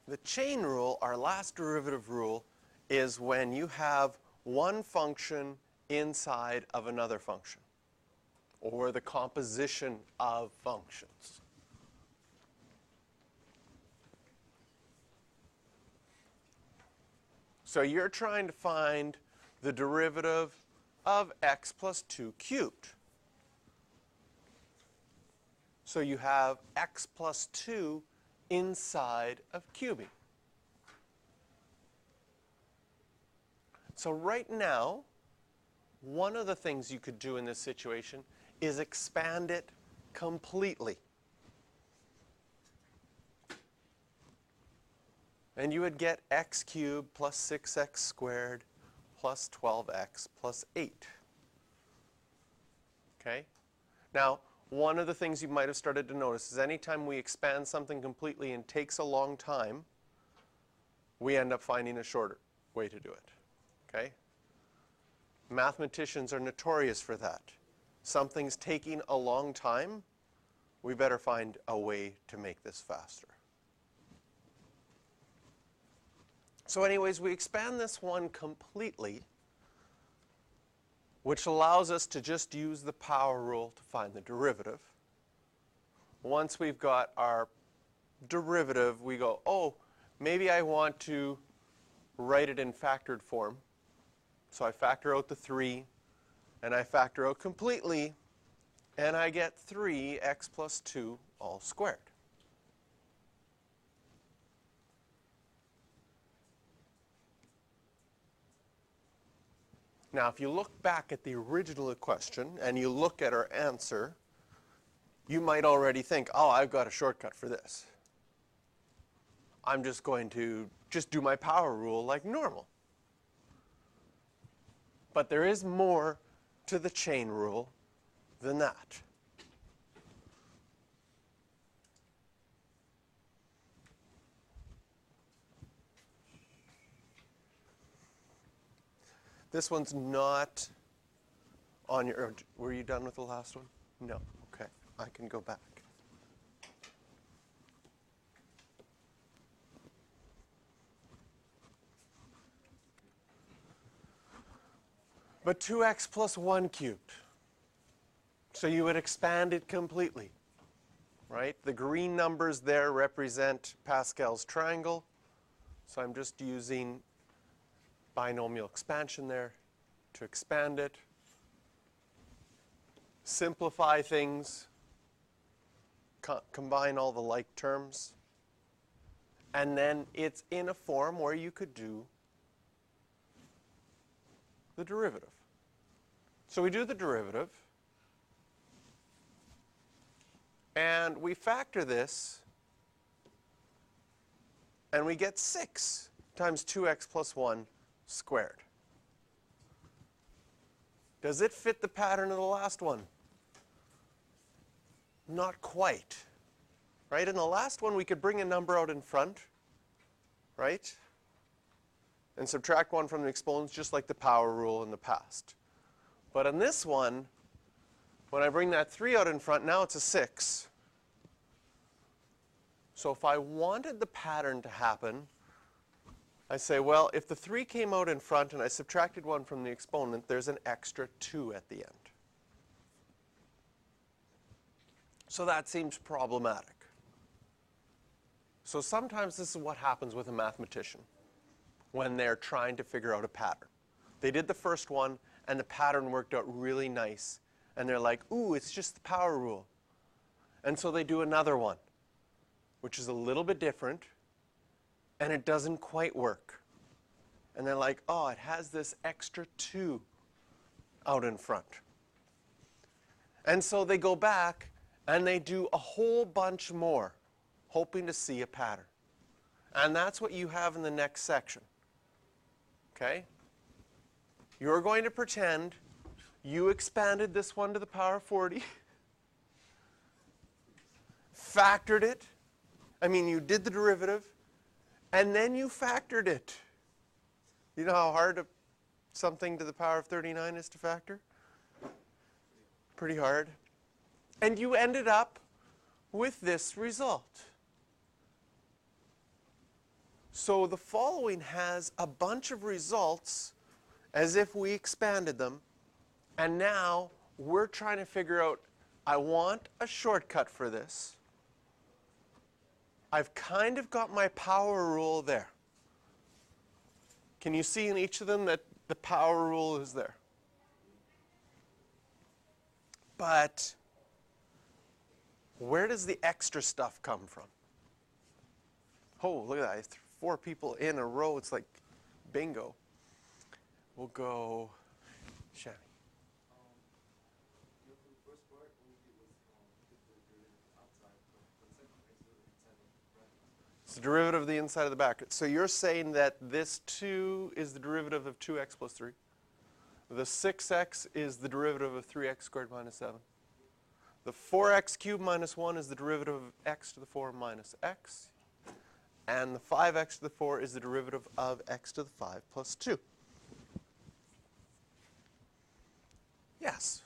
The chain rule, our last derivative rule, is when you have one function inside of another function, or the composition of functions. So you're trying to find the derivative of x plus 2 cubed. So you have x plus 2 inside of cubing. So right now, one of the things you could do in this situation is expand it completely. And you would get x cubed plus 6x squared plus 12x plus 8. Okay? Now, one of the things you might have started to notice is anytime we expand something completely and takes a long time, we end up finding a shorter way to do it. Okay? Mathematicians are notorious for that. Something's taking a long time, we better find a way to make this faster. So anyways, we expand this one completely, which allows us to just use the power rule to find the derivative. Once we've got our derivative, we go, oh, maybe I want to write it in factored form. So I factor out the 3, and I factor out completely, and I get 3x plus 2 all squared. Now, if you look back at the original question and you look at our answer, you might already think, oh, I've got a shortcut for this. I'm just going to do my power rule like normal. But there is more to the chain rule than that. This one's not on your, were you done with the last one? No, okay, I can go back. But 2x plus 1 cubed. So you would expand it completely, right? The green numbers there represent Pascal's triangle. So I'm just using binomial expansion there to expand it. Simplify things. Combine all the like terms. And then it's in a form where you could do the derivative. So we do the derivative, and we factor this, and we get 6 times 2x plus 1 squared. Does it fit the pattern of the last one? Not quite. Right? In the last one, we could bring a number out in front, right? And subtract 1 from the exponents, just like the power rule in the past. But in this one, when I bring that 3 out in front, now it's a 6. So if I wanted the pattern to happen, I say, well, if the 3 came out in front and I subtracted 1 from the exponent, there's an extra 2 at the end. So that seems problematic. So sometimes this is what happens with a mathematician when they're trying to figure out a pattern. They did the first one, and the pattern worked out really nice. And they're like, ooh, it's just the power rule. And so they do another one, which is a little bit different, and it doesn't quite work. And they're like, oh, it has this extra 2 out in front. And so they go back, and they do a whole bunch more, hoping to see a pattern. And that's what you have in the next section. Okay? You're going to pretend you expanded this one to the power of 40, factored it. I mean, you did the derivative, and then you factored it. You know how hard something to the power of 39 is to factor? Pretty hard. And you ended up with this result. So the following has a bunch of results as if we expanded them, and now we're trying to figure out, I want a shortcut for this. I've kind of got my power rule there. Can you see in each of them that the power rule is there? But where does the extra stuff come from? Oh, look at that. 4 people in a row. It's like bingo. We'll go, Shanny. It's the derivative of the inside of the bracket. So you're saying that this 2 is the derivative of 2x plus 3. The 6x is the derivative of 3x squared minus 7. The 4x cubed minus 1 is the derivative of x to the 4 minus x. And the 5x to the 4 is the derivative of x to the 5 plus 2. Yes.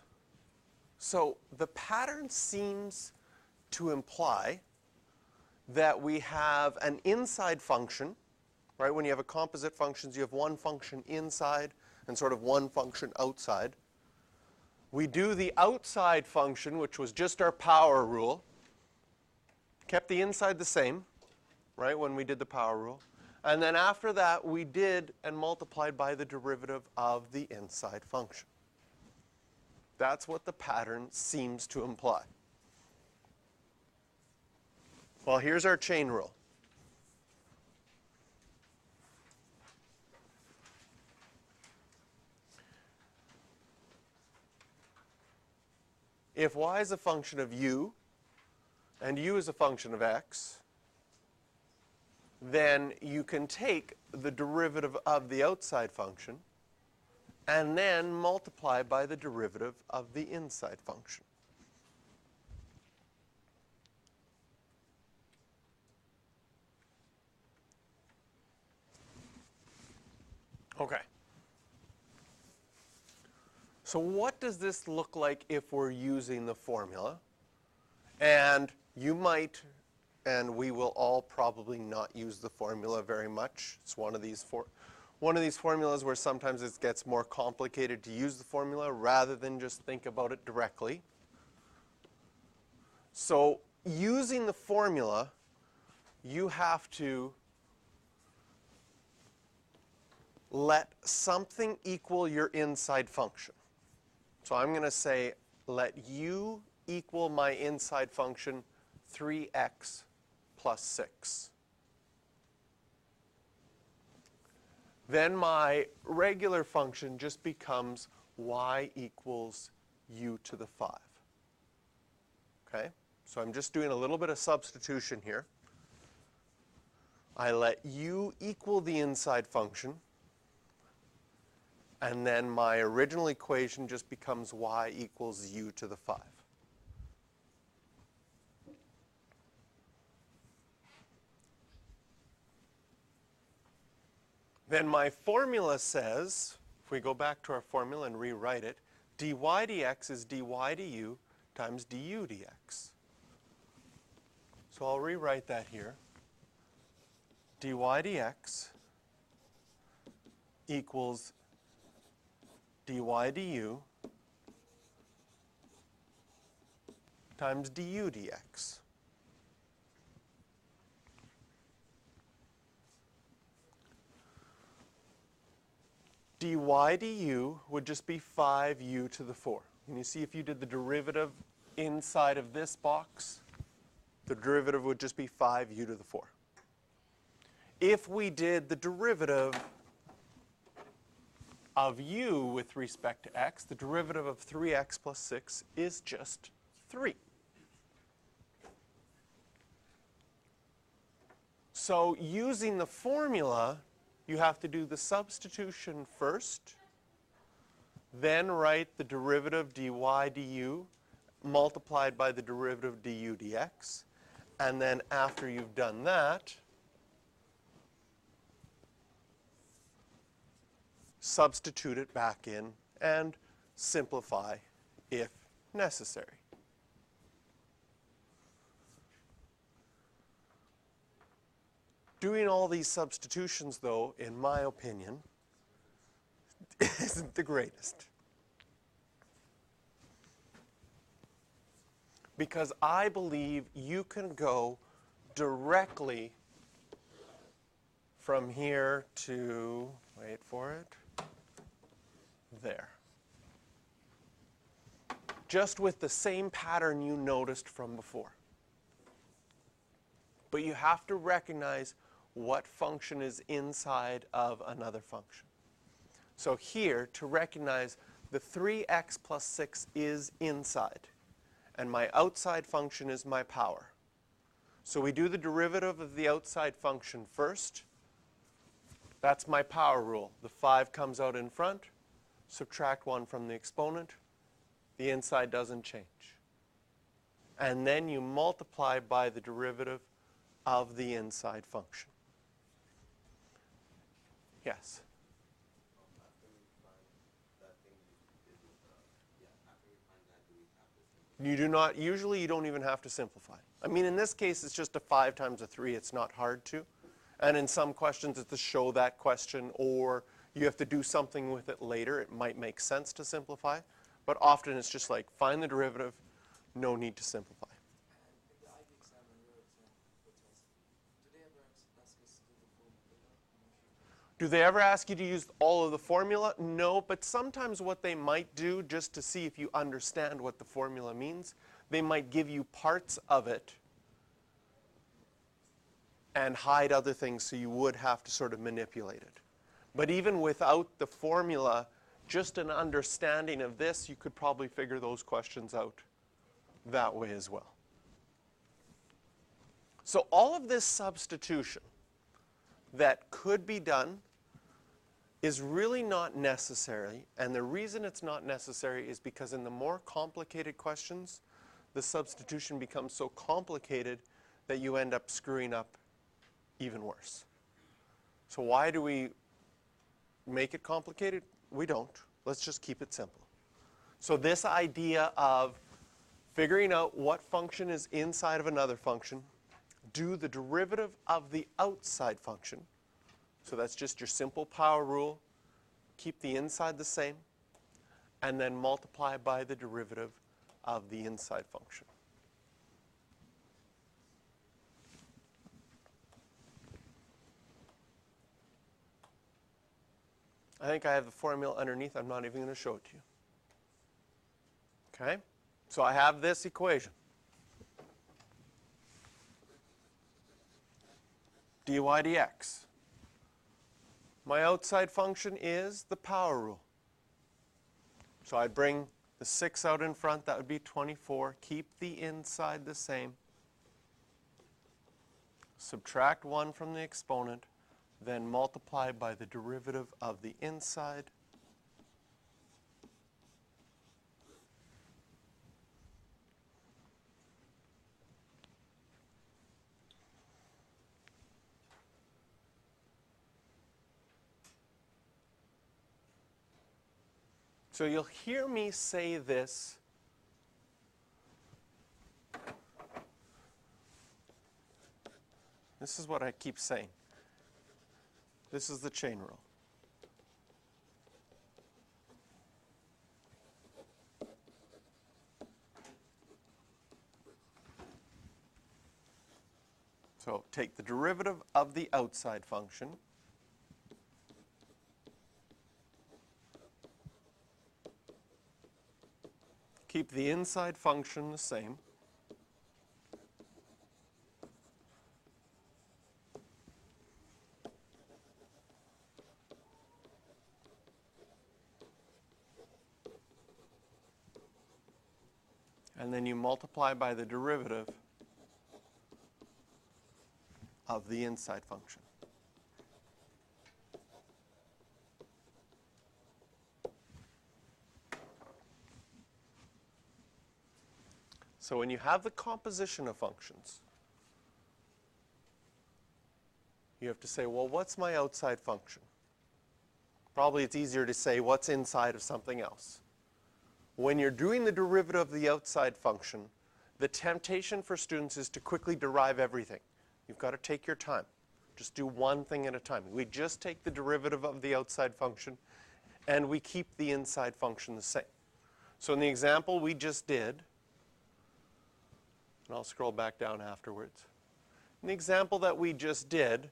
So the pattern seems to imply that we have an inside function, right? When you have a composite functions, you have one function inside and sort of one function outside. We do the outside function, which was just our power rule, kept the inside the same, right, when we did the power rule. And then after that, we did and multiplied by the derivative of the inside function. That's what the pattern seems to imply. Well, here's our chain rule. If y is a function of u, and u is a function of x, then you can take the derivative of the outside function and then multiply by the derivative of the inside function. Okay. So what does this look like if we're using the formula? And you might, and we will all probably not use the formula very much. It's one of these formulas where sometimes it gets more complicated to use the formula rather than just think about it directly. So using the formula, you have to let something equal your inside function. So I'm going to say let u equal my inside function 3x plus 6. Then my regular function just becomes y equals u to the 5. Okay? So I'm just doing a little bit of substitution here. I let u equal the inside function, and then my original equation just becomes y equals u to the 5. Then my formula says, if we go back to our formula and rewrite it, dy dx is dy du times du dx. So I'll rewrite that here. Dy dx equals dy du times du dx. dy du would just be 5u to the 4. And you see if you did the derivative inside of this box, the derivative would just be 5u to the 4. If we did the derivative of u with respect to x, the derivative of 3x plus 6 is just 3. So using the formula, you have to do the substitution first, then write the derivative dy du multiplied by the derivative du dx, and then after you've done that, substitute it back in and simplify if necessary. Doing all these substitutions, though, in my opinion, isn't the greatest. Because I believe you can go directly from here to, wait for it, there. Just with the same pattern you noticed from before. But you have to recognize what function is inside of another function. So here, to recognize the 3x plus 6 is inside, and my outside function is my power. So we do the derivative of the outside function first. That's my power rule. The 5 comes out in front, subtract 1 from the exponent, the inside doesn't change. And then you multiply by the derivative of the inside function. Yes? You do not, usually you don't even have to simplify. I mean, in this case, it's just a 5 times a 3. It's not hard to. And in some questions, it's to show that question, or you have to do something with it later. It might make sense to simplify. But often it's just like, find the derivative, no need to simplify. In the IB exam and your exam for test, do they ever ask us to do the formula? Do they ever ask you to use all of the formula? No, but sometimes what they might do, just to see if you understand what the formula means, they might give you parts of it and hide other things, so you would have to sort of manipulate it. But even without the formula, just an understanding of this, you could probably figure those questions out that way as well. So all of this substitution that could be done is really not necessary, and the reason it's not necessary is because in the more complicated questions, the substitution becomes so complicated that you end up screwing up even worse. So why do we make it complicated? We don't. Let's just keep it simple. So this idea of figuring out what function is inside of another function, do the derivative of the outside function. So that's just your simple power rule. Keep the inside the same, and then multiply by the derivative of the inside function. I think I have the formula underneath. I'm not even going to show it to you. Okay? So I have this equation. dy dx. My outside function is the power rule. So I'd bring the 6 out in front. That would be 24. Keep the inside the same. Subtract 1 from the exponent. Then multiply by the derivative of the inside. So you'll hear me say this This is what I keep saying. This is the chain rule. So take the derivative of the outside function. Keep the inside function the same. And then you multiply by the derivative of the inside function. So when you have the composition of functions, you have to say, well, what's my outside function? Probably it's easier to say what's inside of something else. When you're doing the derivative of the outside function, the temptation for students is to quickly derive everything. You've got to take your time. Just do one thing at a time. We just take the derivative of the outside function and we keep the inside function the same. So in the example we just did, and I'll scroll back down afterwards. In the example that we just did,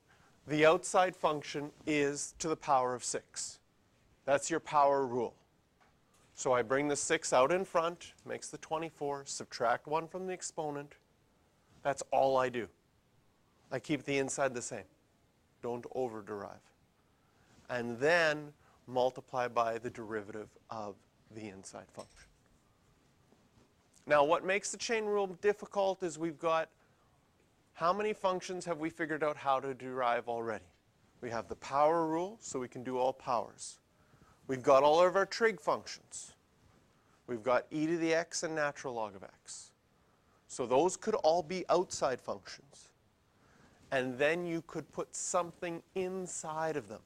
the outside function is to the power of 6. That's your power rule. So I bring the 6 out in front, makes the 24, subtract 1 from the exponent. That's all I do. I keep the inside the same. Don't over-derive. And then multiply by the derivative of the inside function. Now, what makes the chain rule difficult is we've got how many functions have we figured out how to derive already? We have the power rule, so we can do all powers. We've got all of our trig functions. We've got e to the x and natural log of x. So those could all be outside functions. And then you could put something inside of them.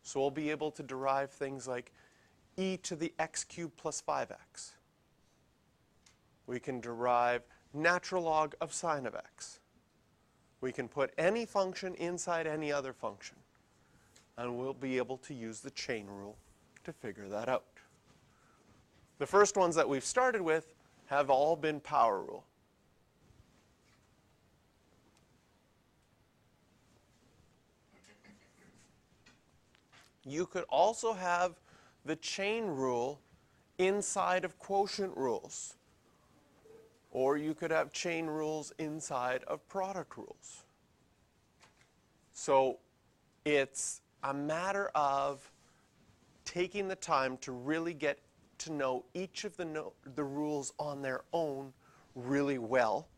So we'll be able to derive things like e to the x cubed plus 5x. We can derive natural log of sine of x. We can put any function inside any other function. And we'll be able to use the chain rule to figure that out. The first ones that we've started with have all been power rule. You could also have the chain rule inside of quotient rules. Or you could have chain rules inside of product rules. So it's a matter of taking the time to really get to know each of the rules on their own really well,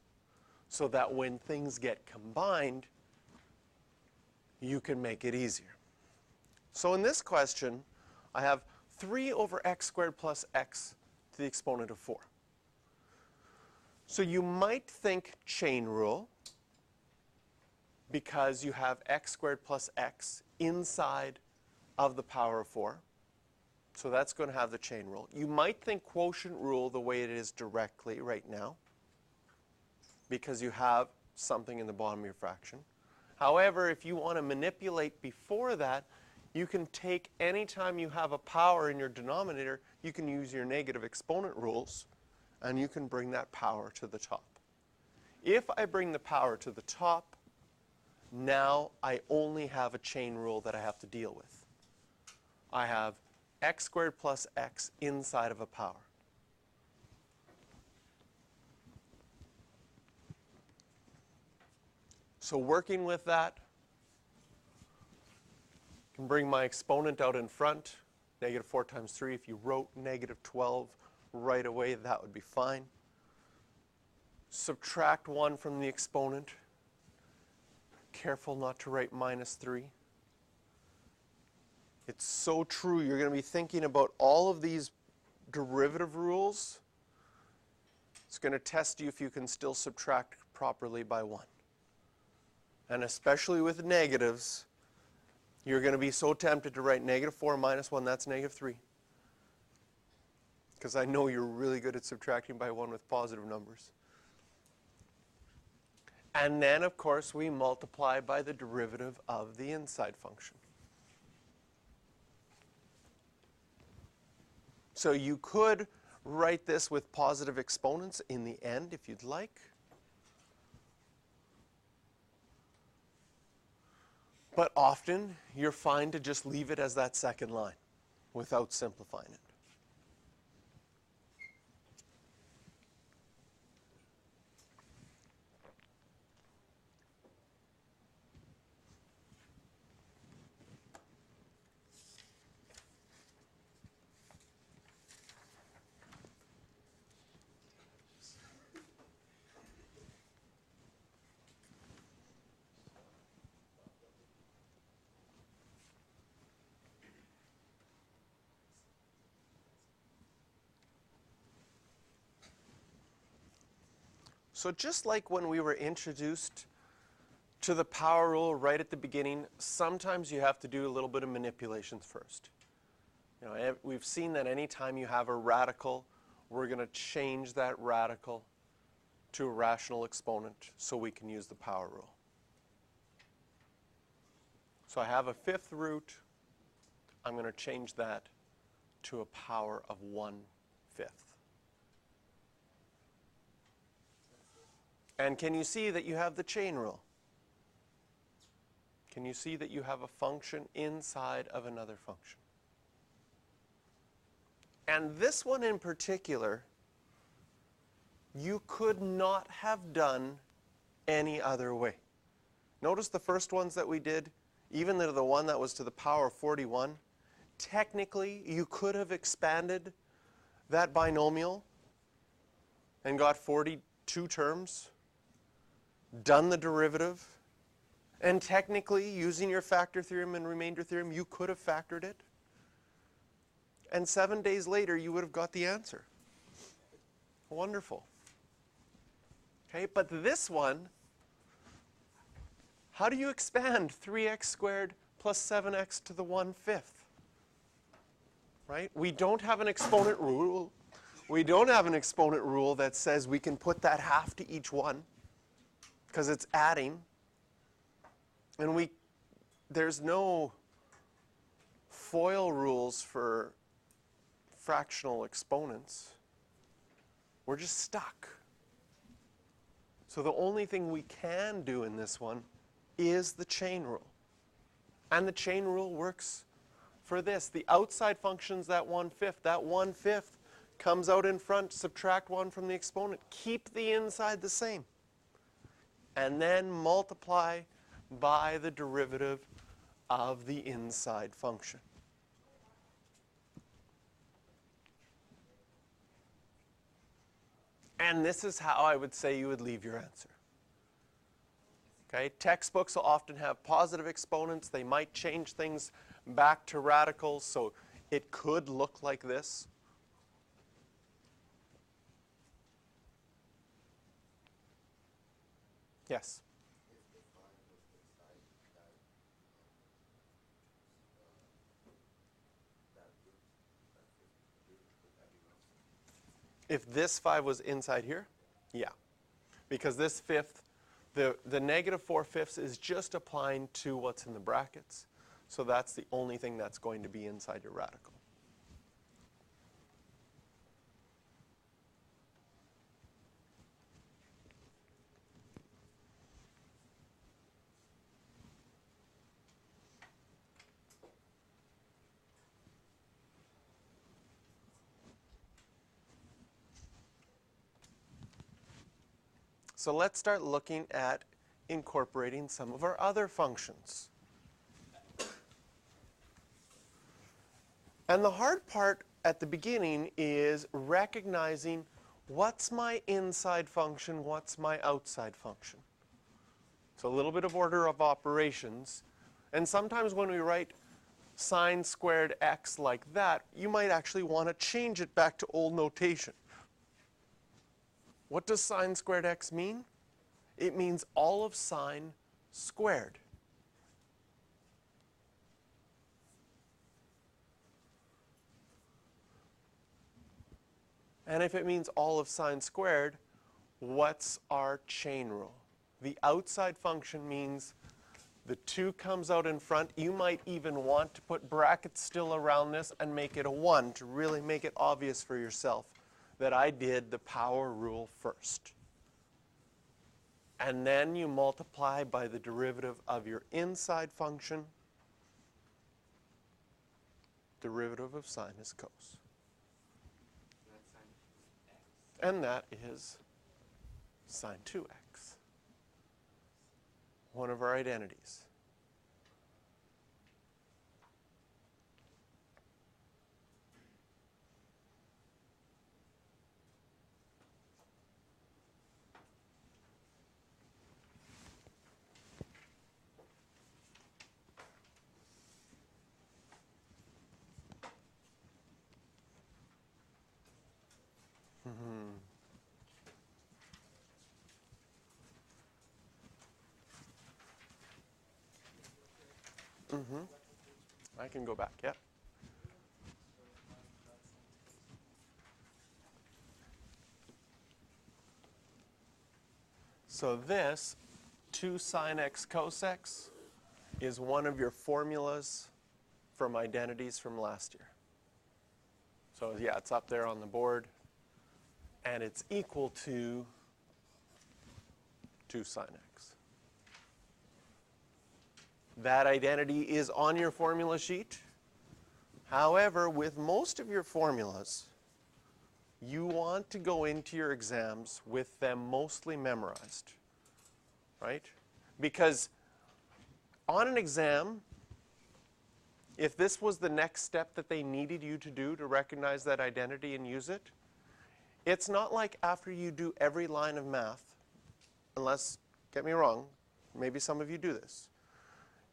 so that when things get combined, you can make it easier. So in this question, I have 3 over x squared plus x to the exponent of 4. So you might think chain rule, because you have x squared plus x inside of the power of 4. So that's going to have the chain rule. You might think quotient rule the way it is directly right now, because you have something in the bottom of your fraction. However, if you want to manipulate before that, you can take any time you have a power in your denominator, you can use your negative exponent rules, and you can bring that power to the top. If I bring the power to the top, now I only have a chain rule that I have to deal with. I have x squared plus x inside of a power. So working with that, I can bring my exponent out in front. Negative 4 times 3. If you wrote negative 12 right away, that would be fine. Subtract 1 from the exponent. Careful not to write minus 3. It's so true. You're going to be thinking about all of these derivative rules. It's going to test you if you can still subtract properly by 1. And especially with negatives, you're going to be so tempted to write negative 4 minus 1, that's negative 3. Because I know you're really good at subtracting by 1 with positive numbers. And then, of course, we multiply by the derivative of the inside function. So you could write this with positive exponents in the end if you'd like. But often, you're fine to just leave it as that second line without simplifying it. So just like when we were introduced to the power rule right at the beginning, sometimes you have to do a little bit of manipulations first. You know, we've seen that anytime you have a radical, we're going to change that radical to a rational exponent so we can use the power rule. So I have a fifth root. I'm going to change that to a power of 1/5. And can you see that you have the chain rule? Can you see that you have a function inside of another function? And this one in particular, you could not have done any other way. Notice the first ones that we did, even the one that was to the power of 41, technically you could have expanded that binomial and got 42 terms, done the derivative, and technically, using your factor theorem and remainder theorem, you could have factored it. And 7 days later, you would have got the answer. Wonderful. Okay, but this one, how do you expand 3x squared plus 7x to the 1/5? Right? We don't have an exponent rule. We don't have an exponent rule that says we can put that half to each one because it's adding. And there's no FOIL rules for fractional exponents. We're just stuck. So the only thing we can do in this one is the chain rule. And the chain rule works for this. The outside function's that 1/5. That 1/5 comes out in front, subtract 1 from the exponent. Keep the inside the same. And then multiply by the derivative of the inside function. And this is how I would say you would leave your answer. Okay, textbooks will often have positive exponents. They might change things back to radicals, so it could look like this. Yes? If this 5 was inside here, yeah. Because this fifth, the negative 4/5 is just applying to what's in the brackets. So that's the only thing that's going to be inside your radical. So let's start looking at incorporating some of our other functions. And the hard part at the beginning is recognizing what's my inside function, what's my outside function. So a little bit of order of operations. And sometimes when we write sine squared x like that, you might actually want to change it back to old notation. What does sine squared x mean? It means all of sine squared. And if it means all of sine squared, what's our chain rule? The outside function means the 2 comes out in front. You might even want to put brackets still around this and make it a 1 to really make it obvious for yourself that I did the power rule first. And then you multiply by the derivative of your inside function. Derivative of sine is cos. And that is sine 2x, one of our identities. I can go back, yeah. So this, 2 sine x cos x, is one of your formulas from identities from last year. So yeah, it's up there on the board, and it's equal to 2 sine x. That identity is on your formula sheet. However, with most of your formulas, you want to go into your exams with them mostly memorized, right? Because on an exam, if this was the next step that they needed you to do to recognize that identity and use it, it's not like after you do every line of math, unless, get me wrong, maybe some of you do this.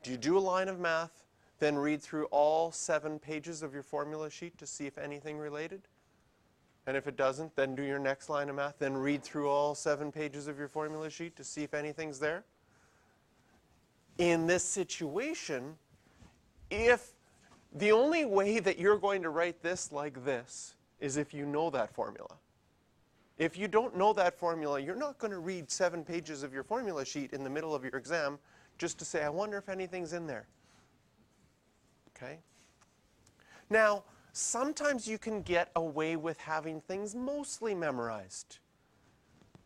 Do you do a line of math, then read through all 7 pages of your formula sheet to see if anything related? And if it doesn't, then do your next line of math, then read through all 7 pages of your formula sheet to see if anything's there? In this situation, if the only way that you're going to write this like this is if you know that formula. If you don't know that formula, you're not going to read 7 pages of your formula sheet in the middle of your exam just to say, I wonder if anything's in there. Okay? Now, sometimes you can get away with having things mostly memorized.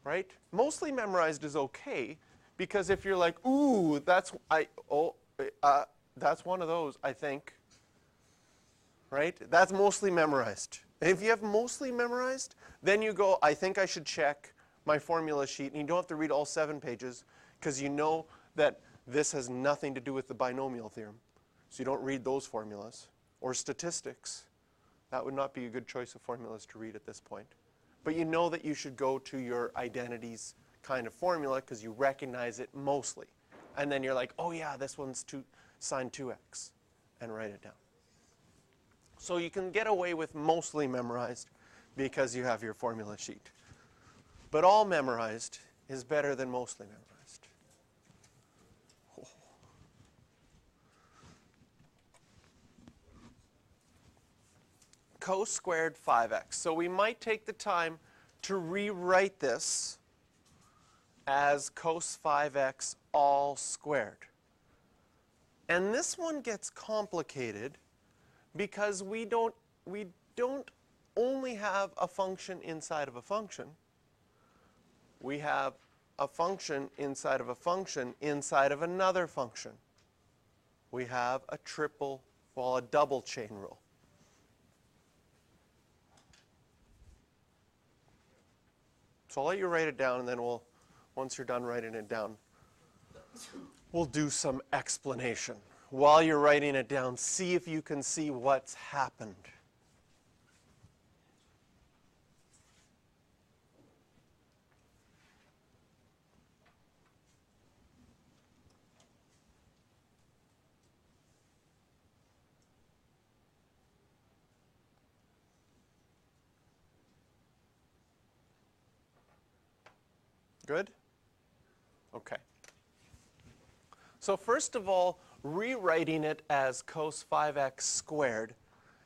Right? Mostly memorized is okay, because if you're like, ooh, that's one of those, I think. Right? That's mostly memorized. And if you have mostly memorized, then you go, I think I should check my formula sheet. And you don't have to read all 7 pages, because you know that this has nothing to do with the binomial theorem. So you don't read those formulas. Or statistics. That would not be a good choice of formulas to read at this point. But you know that you should go to your identities kind of formula because you recognize it mostly. And then you're like, oh yeah, this one's sine 2x, and write it down. So you can get away with mostly memorized because you have your formula sheet. But all memorized is better than mostly memorized. Oh. Cos squared 5x. So we might take the time to rewrite this as cos 5x all squared. And this one gets complicated because we don't only have a function inside of a function. We have a function inside of a function inside of another function. We have a double chain rule. So I'll let you write it down, and then once you're done writing it down, we'll do some explanation. While you're writing it down, see if you can see what's happened. Good? Okay. So first of all, rewriting it as cos 5x squared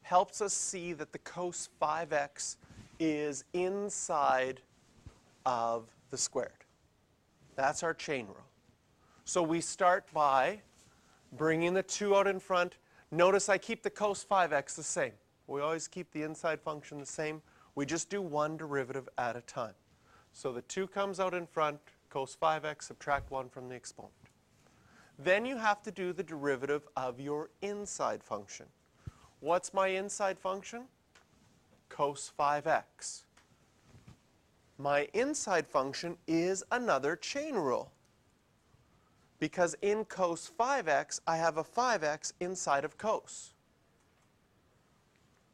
helps us see that the cos 5x is inside of the squared. That's our chain rule. So we start by bringing the 2 out in front. Notice I keep the cos 5x the same. We always keep the inside function the same. We just do one derivative at a time. So the 2 comes out in front, cos 5x, subtract 1 from the exponent. Then you have to do the derivative of your inside function. What's my inside function? Cos 5x. My inside function is another chain rule, because in cos 5x, I have a 5x inside of cos.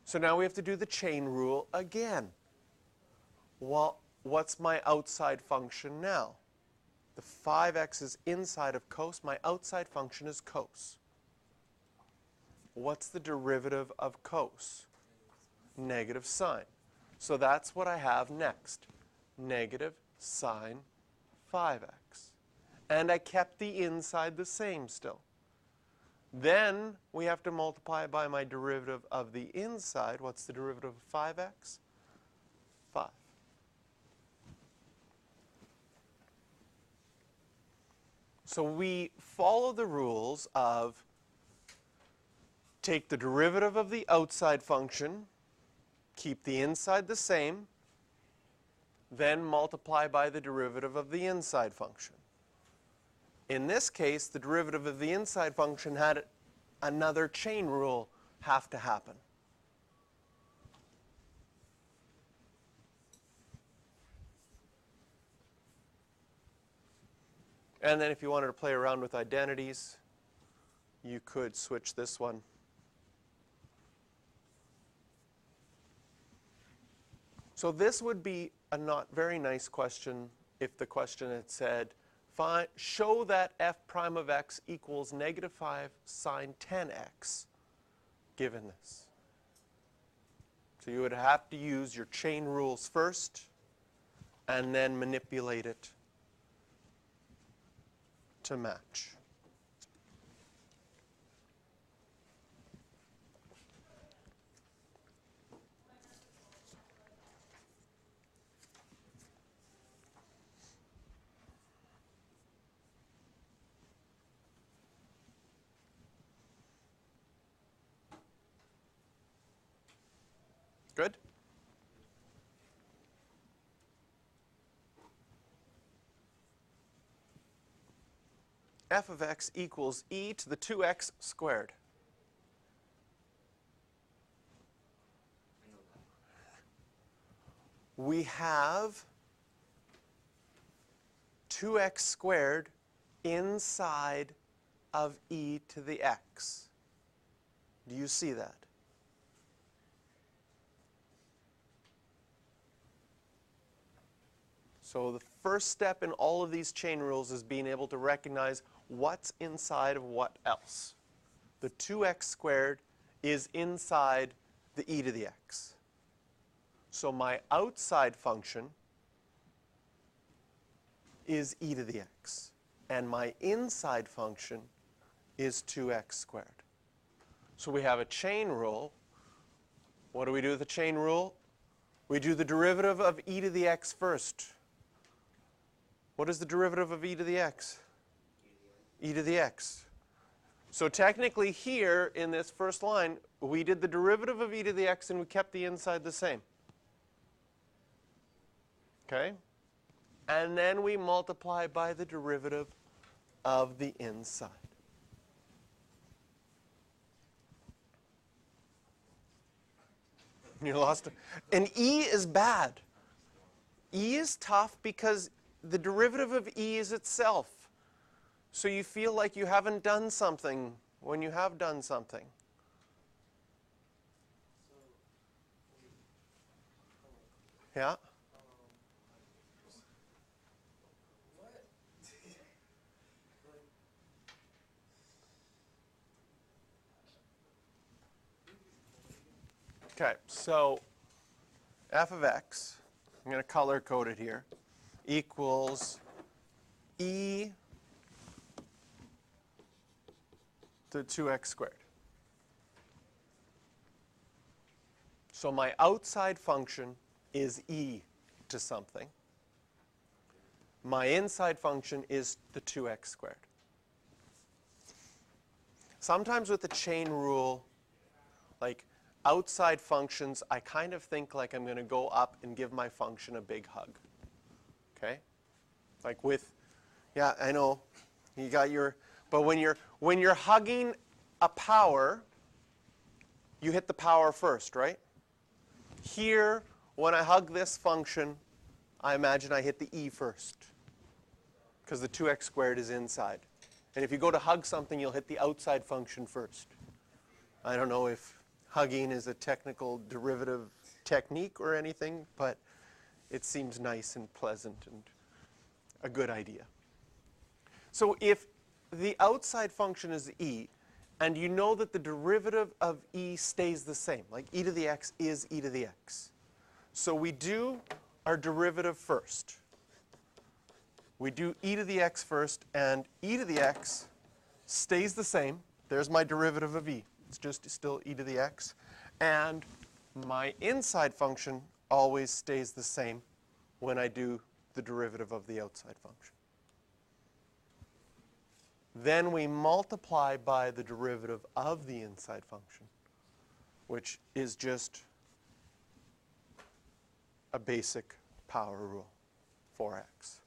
So now we have to do the chain rule again. Well, what's my outside function now? The 5x is inside of cos. My outside function is cos. What's the derivative of cos? Negative sine. So that's what I have next. Negative sine 5x. And I kept the inside the same still. Then we have to multiply by my derivative of the inside. What's the derivative of 5x? 5. So we follow the rules of take the derivative of the outside function, keep the inside the same, then multiply by the derivative of the inside function. In this case, the derivative of the inside function had another chain rule have to happen. And then if you wanted to play around with identities, you could switch this one. So this would be a not very nice question if the question had said, show that f prime of x equals negative 5 sine 10x, given this. So you would have to use your chain rules first and then manipulate it to match. Good? F of x equals e to the 2x squared. We have 2x squared inside of e to the x. Do you see that? So the first step in all of these chain rules is being able to recognize what's inside of what else. The 2x squared is inside the e to the x. So my outside function is e to the x. And my inside function is 2x squared. So we have a chain rule. What do we do with the chain rule? We do the derivative of e to the x first. What is the derivative of e to the x? E to the x. So technically here in this first line, we did the derivative of e to the x and we kept the inside the same. Okay? And then we multiply by the derivative of the inside. You lost it. And e is bad. E is tough because the derivative of e is itself. So you feel like you haven't done something when you have done something. Yeah? Okay, so f of x, I'm going to color code it here, equals e to 2x squared. So my outside function is e to something. My inside function is the 2x squared. Sometimes with the chain rule, like outside functions, I kind of think like I'm going to go up and give my function a big hug. Okay? Like with, yeah, I know, you got your, but when you're hugging a power, you hit the power first, right? Here, when I hug this function, I imagine I hit the e first, because the 2x squared is inside. And if you go to hug something, you'll hit the outside function first. I don't know if hugging is a technical derivative technique or anything, but it seems nice and pleasant and a good idea. So if the outside function is e, and you know that the derivative of e stays the same, like e to the x is e to the x. So we do our derivative first. We do e to the x first, and e to the x stays the same. There's my derivative of e. It's just still e to the x. And my inside function always stays the same when I do the derivative of the outside function. Then we multiply by the derivative of the inside function, which is just a basic power rule, 4x.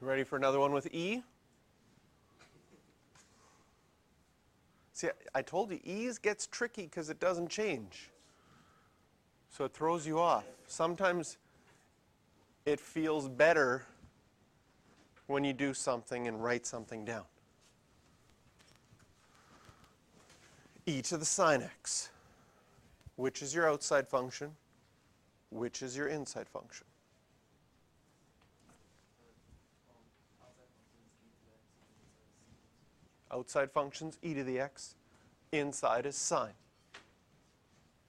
Ready for another one with e? See, I told you, e's gets tricky because it doesn't change. So it throws you off. Sometimes it feels better when you do something and write something down. E to the sine x. Which is your outside function? Which is your inside function? Outside function's e to the x. Inside is sine.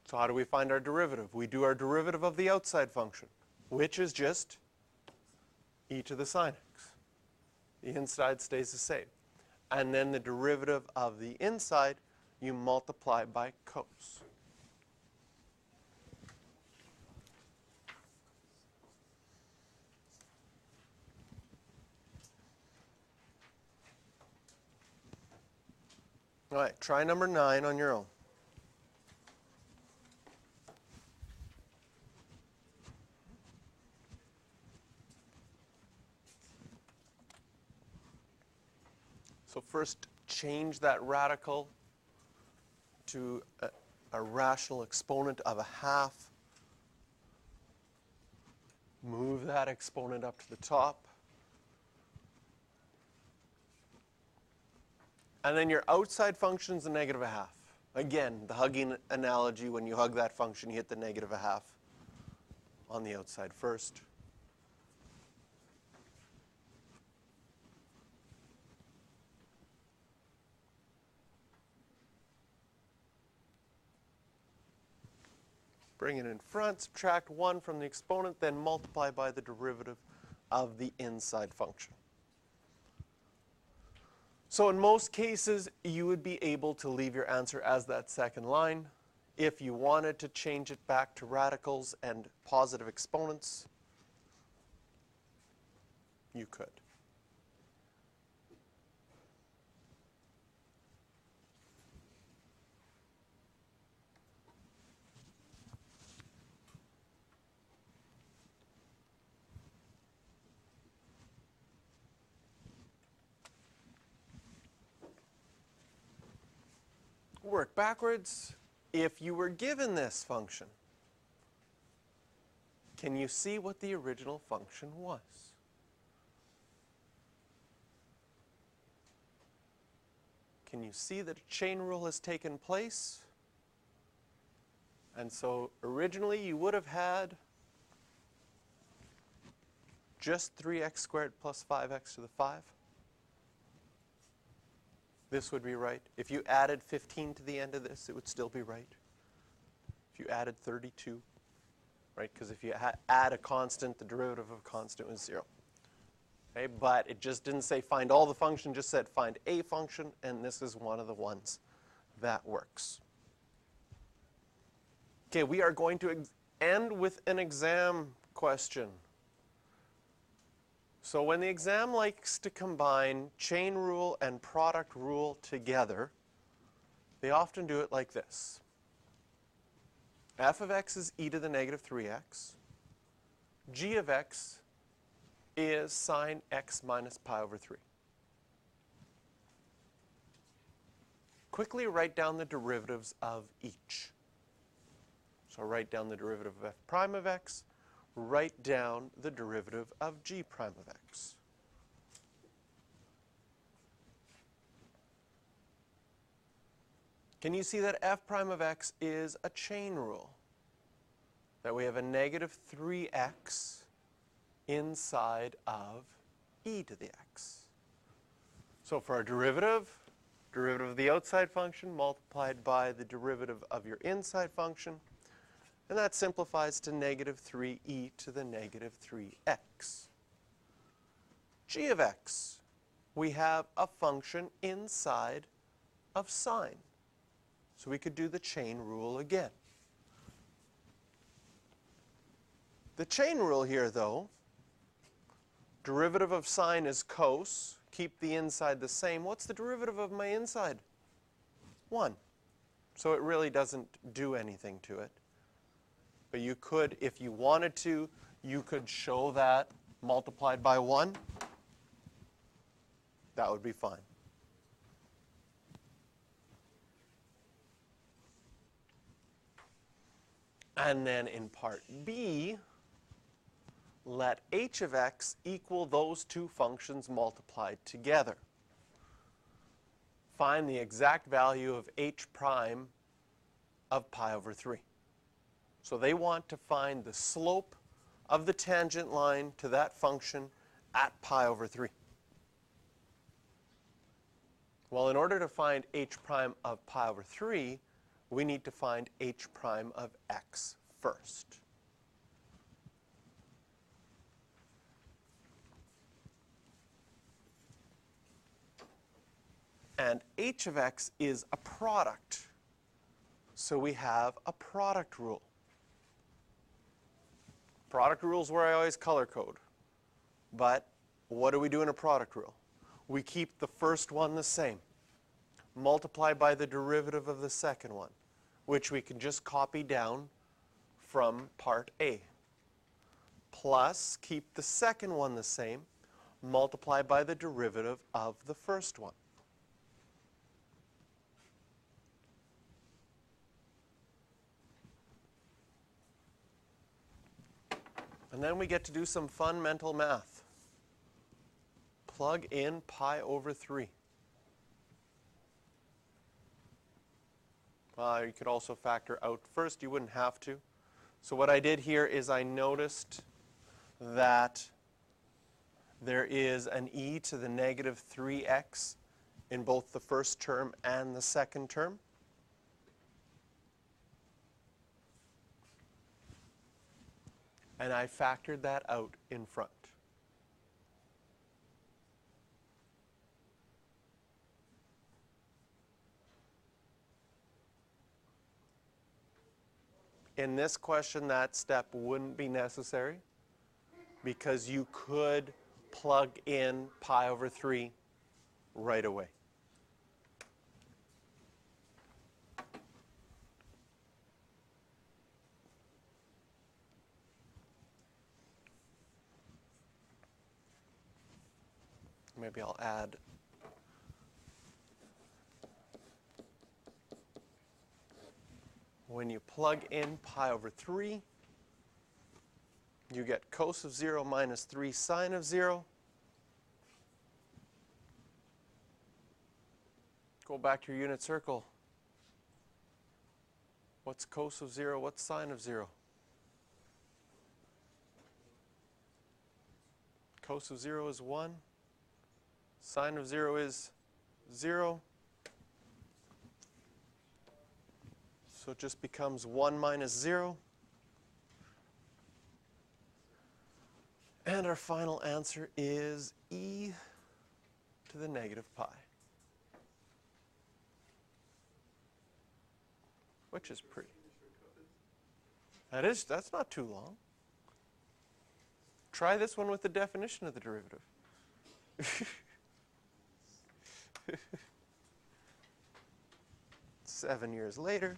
So how do we find our derivative? We do our derivative of the outside function, which is just e to the sine x. The inside stays the same. And then the derivative of the inside, you multiply by cos. All right, try number 9 on your own. So first, change that radical to a rational exponent of a half. Move that exponent up to the top. And then your outside function is a negative a half. Again, the hugging analogy, when you hug that function, you hit the negative a half on the outside first. Bring it in front, subtract 1 from the exponent, then multiply by the derivative of the inside function. So in most cases, you would be able to leave your answer as that second line. If you wanted to change it back to radicals and positive exponents, you could. Work backwards. If you were given this function, can you see what the original function was? Can you see that a chain rule has taken place? And so originally you would have had just 3x squared plus 5x to the 5. This would be right. If you added 15 to the end of this, it would still be right. If you added 32, right? Because if you add a constant, the derivative of a constant was 0. Okay, but it just didn't say find all the function, just said find a function, and this is one of the ones that works. Okay, we are going to end with an exam question. So when the exam likes to combine chain rule and product rule together, they often do it like this. F of x is e to the negative 3x. G of x is sine x minus pi over 3. Quickly write down the derivatives of each. So write down the derivative of f prime of x. Write down the derivative of g prime of x. Can you see that f prime of x is a chain rule? That we have a negative 3x inside of e to the x. So for our derivative of the outside function multiplied by the derivative of your inside function, and that simplifies to negative 3e to the negative 3x. G of x, we have a function inside of sine. So we could do the chain rule again. The chain rule here, though, Derivative of sine is cos. Keep the inside the same. What's the derivative of my inside? 1. So it really doesn't do anything to it. But you could, if you wanted to, you could show that multiplied by 1. That would be fine. And then in part B, let h of x equal those two functions multiplied together. Find the exact value of h prime of pi over 3. So they want to find the slope of the tangent line to that function at pi over 3. Well, in order to find h prime of pi over 3, we need to find h prime of x first. And h of x is a product. So we have a product rule. Product rule is where I always color code. But what do we do in a product rule? We keep the first one the same. Multiply by the derivative of the second one, which we can just copy down from part A. Plus, keep the second one the same. Multiply by the derivative of the first one. And then we get to do some fun mental math. Plug in pi over 3. You could also factor out first. You wouldn't have to. So what I did here is I noticed that there is an e to the negative 3x in both the first term and the second term. And I factored that out in front. In this question, that step wouldn't be necessary because you could plug in pi over 3 right away. Maybe I'll add when you plug in pi over 3, you get cos of 0 minus 3 sine of 0. Go back to your unit circle. What's cos of 0? What's sine of 0? Cos of 0 is 1. Sine of 0 is 0. So it just becomes 1 minus 0. And our final answer is e to the negative pi. Which is pretty. That's not too long. Try this one with the definition of the derivative. 7 years later.